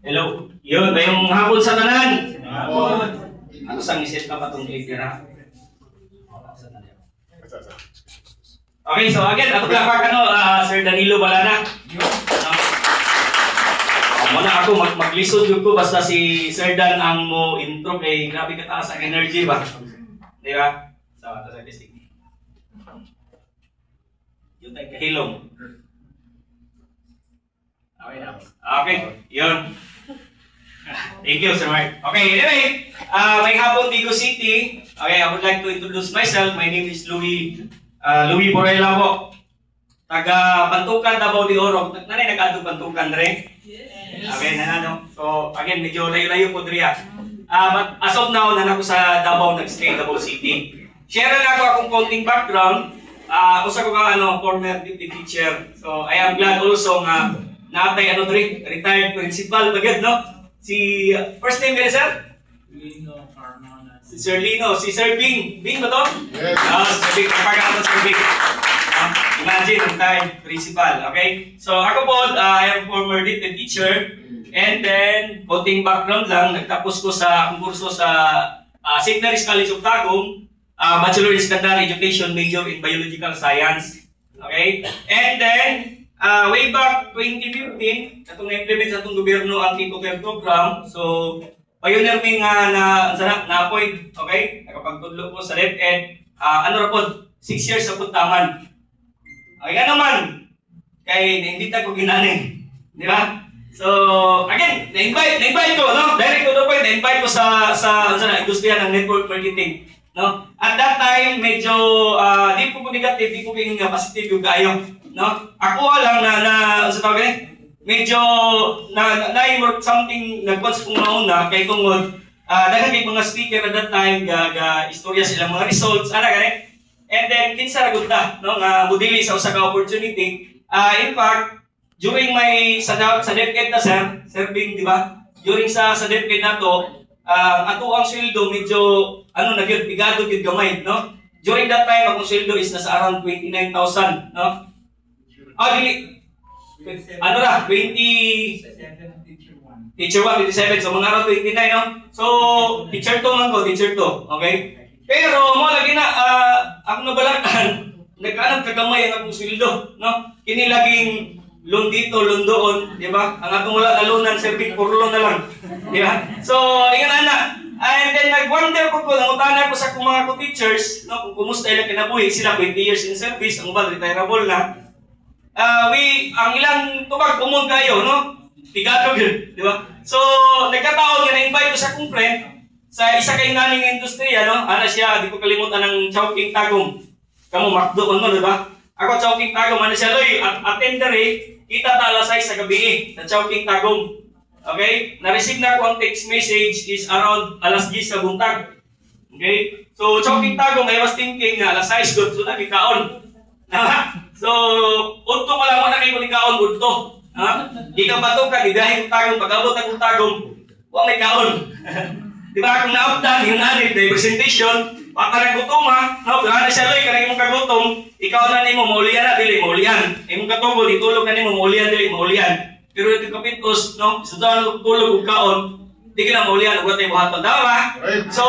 Hello. Yun, ngayong hapon sa tanan. Hapon. Ano sang iset ka pa itong leader ha? Okay, so again, ato lang Sir Danilo Balana. Muna ako maglisod ko basta si Sir Dan ang mo intro kay grabe ka taas ang energy ba? Di ba? So, ito sa testing. Yun tayo kahilom. Okay, yun. Thank you, Sir Mark. Okay, anyway, may hapon Digo City. Okay, I would like to introduce myself. My name is Louis Borella po. Taga Bantukan, Davao de Oro. Nanay nag-adto Bantukan, Dre? Okay, nanano. So, again, medyo layo-layo po, Dre. But as of now, nanako sa Davao, nag-stay Davao City. Share lang ako akong konting background. Usa ko ka former deputy teacher. So, I am glad also nga naatay Dre, retired principal bagad, no? Si first name ni sir? Lino Carmona. Si Sir Lino, si Sir Bing. Bing ba to? Yes. Sir Bing, kapag Sir Bing. Imagine, retired principal, okay? So ako po, I am former deputy teacher. And then, konting background lang, nagtapos ko sa kurso sa St. Mary's College of Tagum, Bachelor in Secondary Education, major in Biological Science. Okay? And then, way back 2015, katong na-implement sa itong gobyerno ang Kiko-Care program. So, pioneer may nga na-appoint, okay? Nakapagtudlo ko sa DepEd. Ano ra po, 6 years sa puntaman. Okay nga naman, kay na-invita ko ginanin. Di ba? So, again, na-invite ko, no? Direct to the point, na-invite ko sa industriya ng network marketing. No? At that time, medyo di po negative, di po nga positive yung kayo. No? Ako lang sa tawag medyo something nagpans kong mauna kay tungod dahil kay mga speaker at that time istorya silang mga results gani. And then kinsa ra gud ta no nga modeli sa usa ka opportunity. In fact, during my sa DepEd na Sir Bing, di ba? During sa DepEd nato, ato ang sweldo medyo nagyud bigado gyud gamay, no? During that time akong sweldo is nasa around 29,000, no? Dili. 20 Teacher 1, 27, so mga around 29, no? So, teacher 2 lang ko, teacher 2, okay? Pero, mo lagi na, ako nabalatan, nagkaanong kagamay ang akong sweldo, no? Kini laging loan dito, loan doon, di ba? Ang atong wala na loanan, serving for loan na lang, di ba? So, ingat na. And then, nag-wonder ko nangutan ako sa akong mga co-teachers, no? Kung kumusta ilang kinabuhi, sila 20 years in service, ang uban, retireable na. Ang ilang tubag umon kayo, no? Pigado yun, di ba? So, nagkataon nga na-invite ko sa akong friend sa isa kay naning industriya, no? Siya, di ko kalimutan ng Chowking Tagum. Kamu makdo mo, di ba? Ako Chowking Tagum, siya, loy, attender kita ta alas 6 sa gabi sa Chowking Tagum. Okay? Na-receive na ko ang text message is around alas 10 sa buntag. Okay? So, Chowking Tagum, I was thinking na alas 6 good, so nagkikaon. So, unto ko lang mo na kayo nikaon unto. Di ka batukan, ibiyahin kong Tagum, pag-abot akong Tagum, huwag may kaon. Di ba, kung naabdan, yung anit, na presentation, baka na gutom no? Kaya na siya, loy, kanang imong kagutom, ikaw na ni mo, maulian na, dili, maulian. Imong katubod, itulog na ni mo, maulian, dili, maulian. Pero ito kapitos, no? Sa tulog kong kaon, di ka na maulian, huwag tayo buhaton. Tama ba? So,